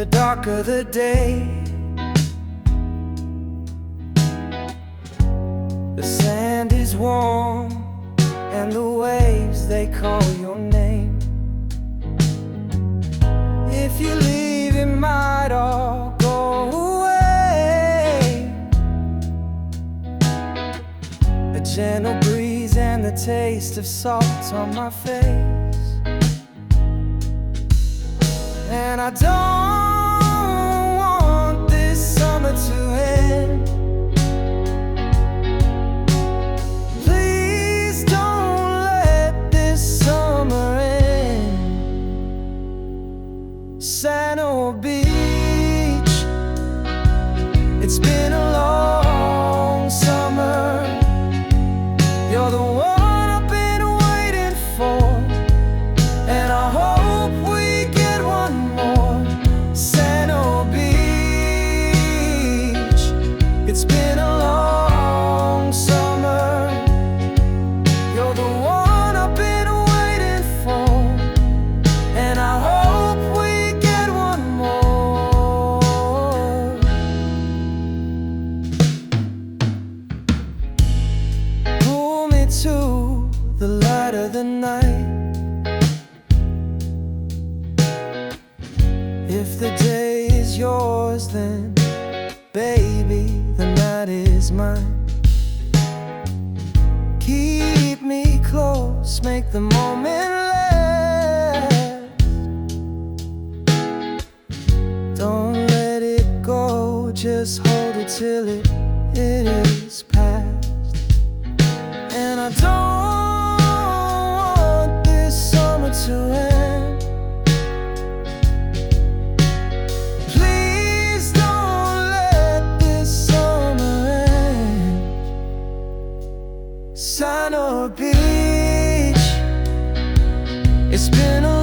the dark of the day. The sand is warm and the waves, they call your name. If you leave, it might all go away. A gentle breeze and the taste of salt on my face. And I don't want this summer to end. Please don't let this summer end. Sanur Beach, it's been a long summer. You're the one I've been waiting for, and I hope we get one more. Sanur Beach, it's been a long summer. You're the one I've been waiting for, and I hope we get one more. Pull me to the light of the night. If the day is yours, then baby, the night is mine. Keep me close, make the moment last. Don't let it go, just hold it till it is past. And I don't want this summer to end. Please don't let this summer end. Sanur Beach, it's been a